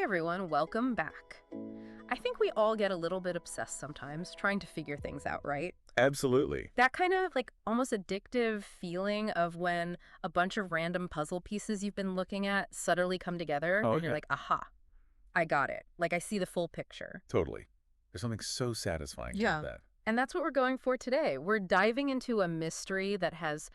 Hi everyone, welcome back. I think we all get a little bit obsessed sometimes trying to figure things out, right? Absolutely. That kind of like almost addictive feeling of when a bunch of random puzzle pieces you've been looking at suddenly come together Oh, and you're yeah, like, aha, I got it. Like I see the full picture. totally. There's something so satisfying about Yeah. that. And that's what we're going for today. We're diving into a mystery that has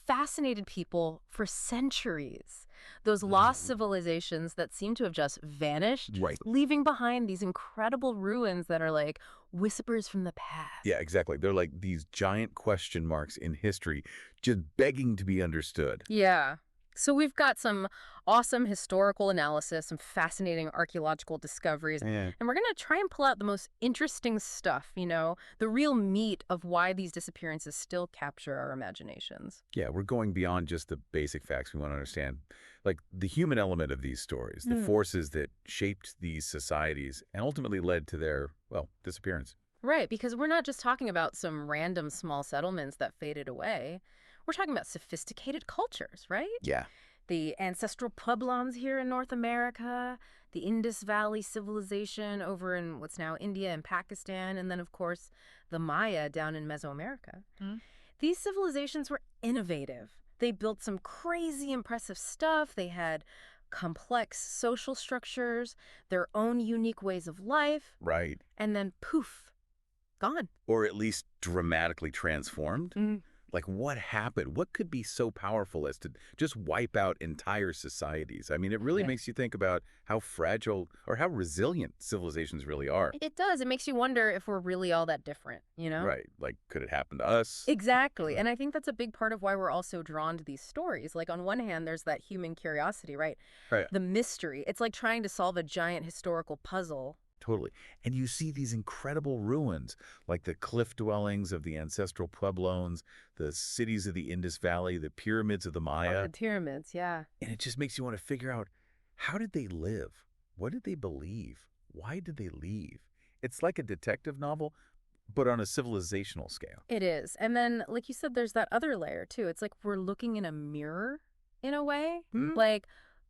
fascinated people for centuries. Those lost civilizations that seem to have just vanished, Right. leaving behind these incredible ruins that are like whispers from the past. Yeah, exactly. They're like these giant question marks in history, just begging to be understood. Yeah. So we've got some awesome historical analysis, some fascinating archaeological discoveries, Yeah. and we're going to try and pull out the most interesting stuff, the real meat of why these disappearances still capture our imaginations. Yeah, we're going beyond just the basic facts we want to understand. Like the human element of these stories, the forces that shaped these societies and ultimately led to their, well, disappearance. Right, because we're not just talking about some random small settlements that faded away. We're talking about sophisticated cultures, right? Yeah. The ancestral pueblos here in North America, the Indus Valley civilization over in what's now India and Pakistan, and then, of course, the Maya down in Mesoamerica. These civilizations were innovative. They built some crazy impressive stuff. They had complex social structures, their own unique ways of life, Right. and then poof, gone. Or at least dramatically transformed. Like what happened? What could be so powerful as to just wipe out entire societies? I mean, it really Yeah. makes you think about how fragile or how resilient civilizations really are. It does. It makes you wonder if we're really all that different, you know? Right. Like, could it happen to us? Exactly. And I think that's a big part of why we're all so drawn to these stories. Like, on one hand, there's that human curiosity, right? Right. The mystery. It's like trying to solve a giant historical puzzle. Totally. And you see these incredible ruins, like the cliff dwellings of the ancestral Pueblones, the cities of the Indus Valley, the pyramids of the Oh, Maya. the pyramids, yeah. And it just makes you want to figure out, how did they live? What did they believe? Why did they leave? It's like a detective novel, but on a civilizational scale. It is. And then, like you said, there's that other layer, too. It's like we're looking in a mirror in a way. Hmm? Like,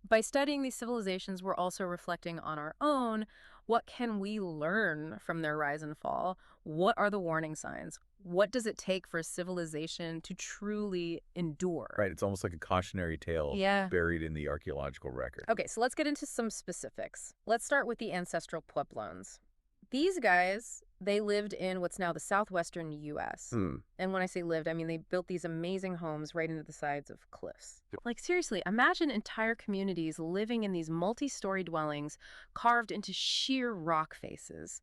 by studying these civilizations, we're also reflecting on our own. What can we learn from their rise and fall? What are the warning signs? What does it take for a civilization to truly endure? Right, it's almost like a cautionary tale Yeah. buried in the archaeological record. Okay, so let's get into some specifics. Let's start with the ancestral Pueblones. These guys, they lived in what's now the southwestern U.S. And when I say lived, I mean they built these amazing homes right into the sides of cliffs. Like, seriously, imagine entire communities living in these multi-story dwellings carved into sheer rock faces.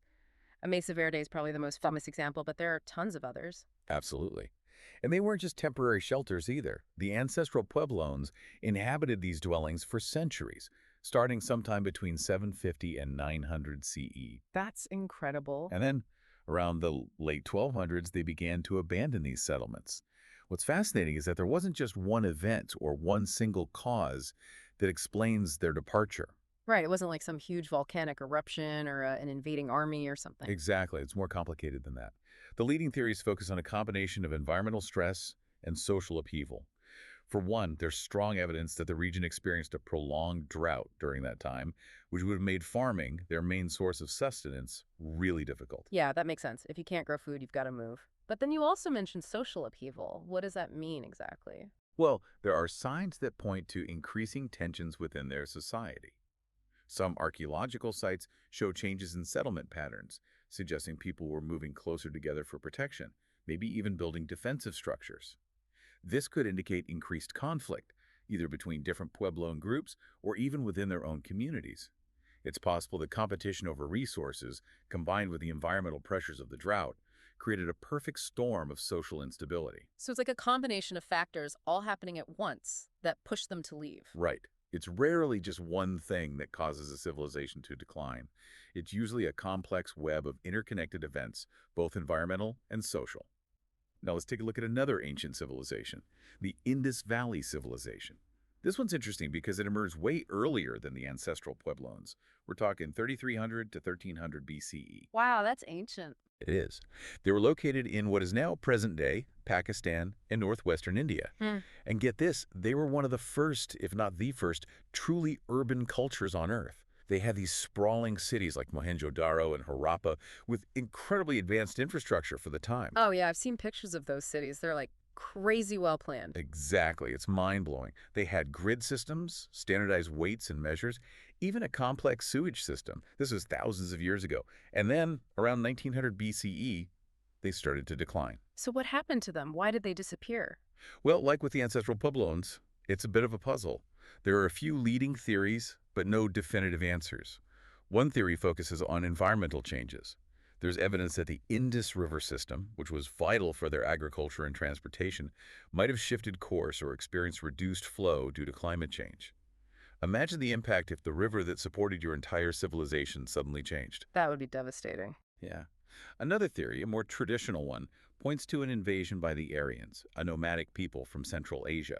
Mesa Verde is probably the most famous example, but there are tons of others. Absolutely. And they weren't just temporary shelters either. The ancestral Pueblones inhabited these dwellings for centuries, starting sometime between 750 and 900 CE. That's incredible. And then, around the late 1200s, they began to abandon these settlements. What's fascinating is that there wasn't just one event or one single cause that explains their departure. Right, it wasn't like some huge volcanic eruption or an invading army or something. Exactly. It's more complicated than that. The leading theories focus on a combination of environmental stress and social upheaval. For one, there's strong evidence that the region experienced a prolonged drought during that time, which would have made farming, their main source of sustenance, really difficult. Yeah, that makes sense. If you can't grow food, you've got to move. But then you also mentioned social upheaval. What does that mean exactly? Well, there are signs that point to increasing tensions within their society. Some archaeological sites show changes in settlement patterns, suggesting people were moving closer together for protection, maybe even building defensive structures. This could indicate increased conflict, either between different Puebloan groups or even within their own communities. It's possible that competition over resources, combined with the environmental pressures of the drought, created a perfect storm of social instability. So it's like a combination of factors all happening at once that push them to leave. Right. It's rarely just one thing that causes a civilization to decline. It's usually a complex web of interconnected events, both environmental and social. Now let's take a look at another ancient civilization, the Indus Valley civilization. This one's interesting because it emerged way earlier than the ancestral Pueblones. We're talking 3300 to 1300 BCE. Wow, that's ancient. It is. They were located in what is now present-day Pakistan and northwestern India. And get this, they were one of the first, if not the first, truly urban cultures on Earth. They had these sprawling cities like Mohenjo-Daro and Harappa with incredibly advanced infrastructure for the time. Oh, yeah, I've seen pictures of those cities. They're like crazy well planned. Exactly. It's mind-blowing. They had grid systems, standardized weights and measures, even a complex sewage system. This was thousands of years ago. And then, around 1900 BCE, they started to decline. So what happened to them? Why did they disappear? Well, like with the ancestral Pueblones, it's a bit of a puzzle. There are a few leading theories, but no definitive answers. One theory focuses on environmental changes. There's evidence that the Indus River system, which was vital for their agriculture and transportation, might have shifted course or experienced reduced flow due to climate change. Imagine the impact if the river that supported your entire civilization suddenly changed. That would be devastating. Yeah. Another theory, a more traditional one, points to an invasion by the Aryans, a nomadic people from Central Asia.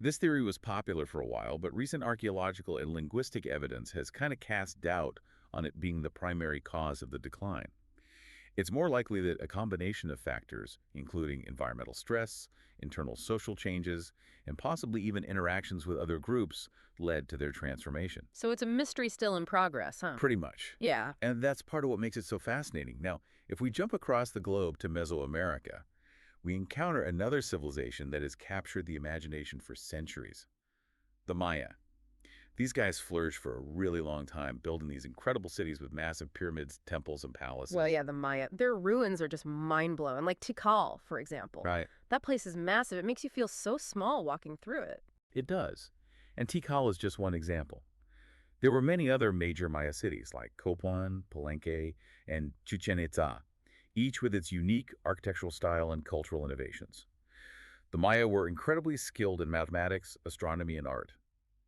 This theory was popular for a while, but recent archaeological and linguistic evidence has kind of cast doubt on it being the primary cause of the decline. It's more likely that a combination of factors, including environmental stress, internal social changes, and possibly even interactions with other groups, led to their transformation. So it's a mystery still in progress, huh? Pretty much. Yeah. And that's part of what makes it so fascinating. Now, if we jump across the globe to Mesoamerica, we encounter another civilization that has captured the imagination for centuries, the Maya. These guys flourished for a really long time, building these incredible cities with massive pyramids, temples, and palaces. Well, yeah, the Maya. Their ruins are just mind-blowing. Like Tikal, for example. Right. That place is massive. It makes you feel so small walking through it. It does. And Tikal is just one example. There were many other major Maya cities like Copan, Palenque, and Chichen Itza, each with its unique architectural style and cultural innovations. The Maya were incredibly skilled in mathematics, astronomy, and art.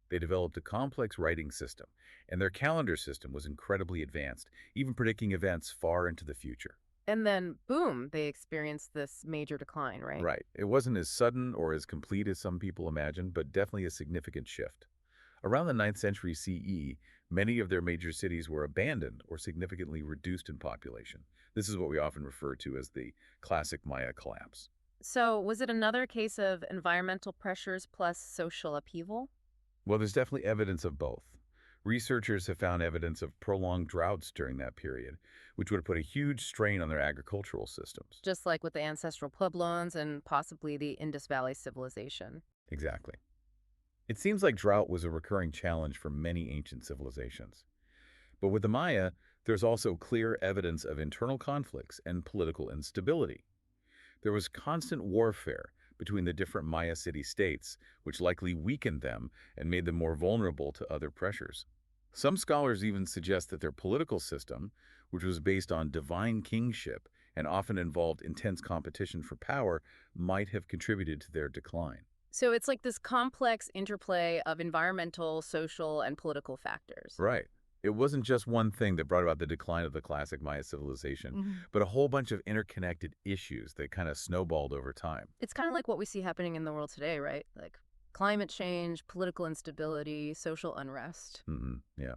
They developed a complex writing system, and their calendar system was incredibly advanced, even predicting events far into the future. And then, boom, they experienced this major decline, right? Right. It wasn't as sudden or as complete as some people imagined, but definitely a significant shift. Around the 9th century CE, many of their major cities were abandoned or significantly reduced in population. This is what we often refer to as the classic Maya collapse. So was it another case of environmental pressures plus social upheaval? Well, there's definitely evidence of both. Researchers have found evidence of prolonged droughts during that period, which would have put a huge strain on their agricultural systems. Just like with the ancestral Pueblones and possibly the Indus Valley civilization. Exactly. It seems like drought was a recurring challenge for many ancient civilizations. But with the Maya, there's also clear evidence of internal conflicts and political instability. There was constant warfare between the different Maya city-states, which likely weakened them and made them more vulnerable to other pressures. Some scholars even suggest that their political system, which was based on divine kingship and often involved intense competition for power, might have contributed to their decline. So it's like this complex interplay of environmental, social, and political factors. Right. It wasn't just one thing that brought about the decline of the classic Maya civilization, but a whole bunch of interconnected issues that kind of snowballed over time. It's kind of like what we see happening in the world today, right? Like climate change, political instability, social unrest. Yeah.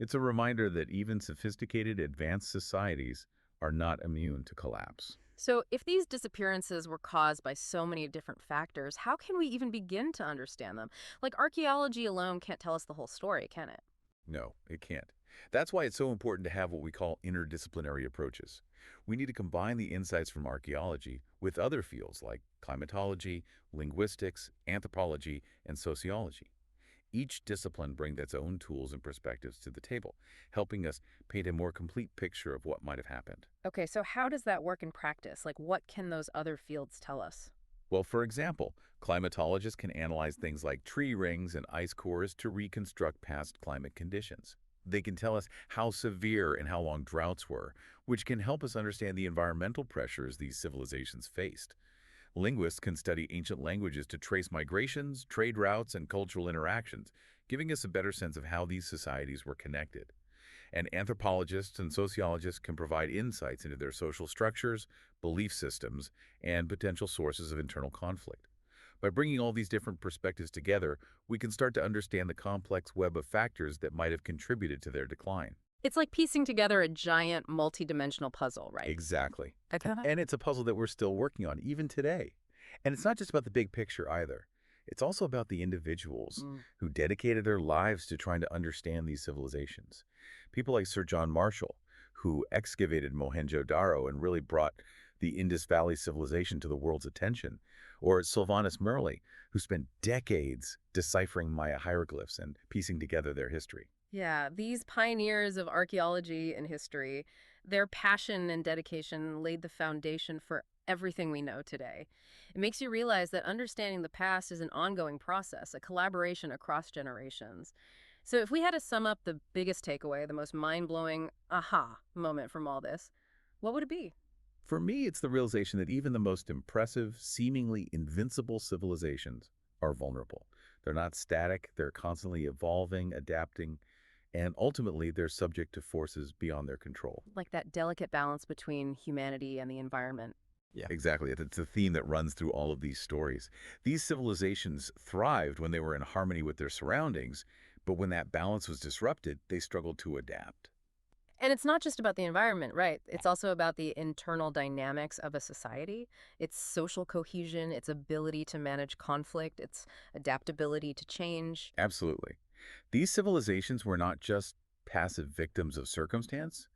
It's a reminder that even sophisticated, advanced societies are not immune to collapse. So if these disappearances were caused by so many different factors, how can we even begin to understand them? Like archaeology alone can't tell us the whole story, can it? No, it can't. That's why it's so important to have what we call interdisciplinary approaches. We need to combine the insights from archaeology with other fields like climatology, linguistics, anthropology, and sociology. Each discipline brings its own tools and perspectives to the table, helping us paint a more complete picture of what might have happened. Okay, so how does that work in practice? Like what can those other fields tell us? Well, for example, climatologists can analyze things like tree rings and ice cores to reconstruct past climate conditions. They can tell us how severe and how long droughts were, which can help us understand the environmental pressures these civilizations faced. Linguists can study ancient languages to trace migrations, trade routes, and cultural interactions, giving us a better sense of how these societies were connected. And anthropologists and sociologists can provide insights into their social structures, belief systems, and potential sources of internal conflict. By bringing all these different perspectives together, we can start to understand the complex web of factors that might have contributed to their decline. It's like piecing together a giant multi-dimensional puzzle, right? Exactly. Okay. And it's a puzzle that we're still working on, even today. And it's not just about the big picture either. It's also about the individuals Mm. who dedicated their lives to trying to understand these civilizations. People like Sir John Marshall, who excavated Mohenjo-Daro and really brought the Indus Valley civilization to the world's attention, or Sylvanus Murley, who spent decades deciphering Maya hieroglyphs and piecing together their history. Yeah, these pioneers of archaeology and history, their passion and dedication laid the foundation for everything we know today. It makes you realize that understanding the past is an ongoing process, a collaboration across generations. So if we had to sum up the biggest takeaway, the most mind-blowing aha moment from all this, what would it be? For me, it's the realization that even the most impressive, seemingly invincible civilizations are vulnerable. They're not static, they're constantly evolving, adapting, and ultimately they're subject to forces beyond their control. Like that delicate balance between humanity and the environment. Yeah, exactly. It's a theme that runs through all of these stories. These civilizations thrived when they were in harmony with their surroundings, but when that balance was disrupted, they struggled to adapt. And it's not just about the environment, right? It's also about the internal dynamics of a society, its social cohesion, its ability to manage conflict, its adaptability to change. Absolutely. These civilizations were not just passive victims of circumstance.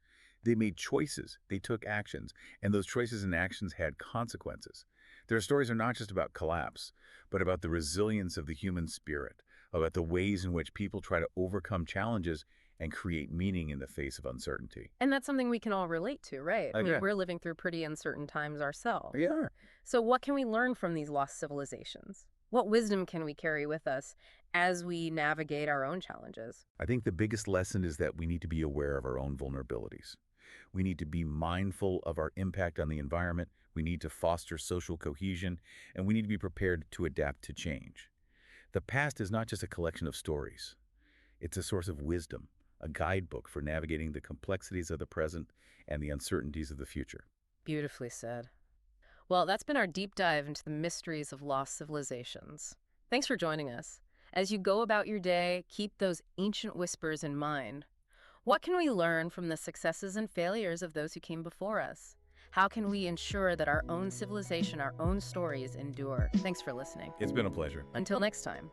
They made choices, they took actions, and those choices and actions had consequences. Their stories are not just about collapse, but about the resilience of the human spirit, about the ways in which people try to overcome challenges and create meaning in the face of uncertainty. And that's something we can all relate to, right? I mean, Okay. we're living through pretty uncertain times ourselves. Yeah. So what can we learn from these lost civilizations? What wisdom can we carry with us as we navigate our own challenges? I think the biggest lesson is that we need to be aware of our own vulnerabilities. We need to be mindful of our impact on the environment. We need to foster social cohesion, and we need to be prepared to adapt to change. The past is not just a collection of stories. It's a source of wisdom, a guidebook for navigating the complexities of the present and the uncertainties of the future. Beautifully said. Well, that's been our deep dive into the mysteries of lost civilizations. Thanks for joining us. As you go about your day, keep those ancient whispers in mind. What can we learn from the successes and failures of those who came before us? How can we ensure that our own civilization, our own stories endure? Thanks for listening. It's been a pleasure. Until next time.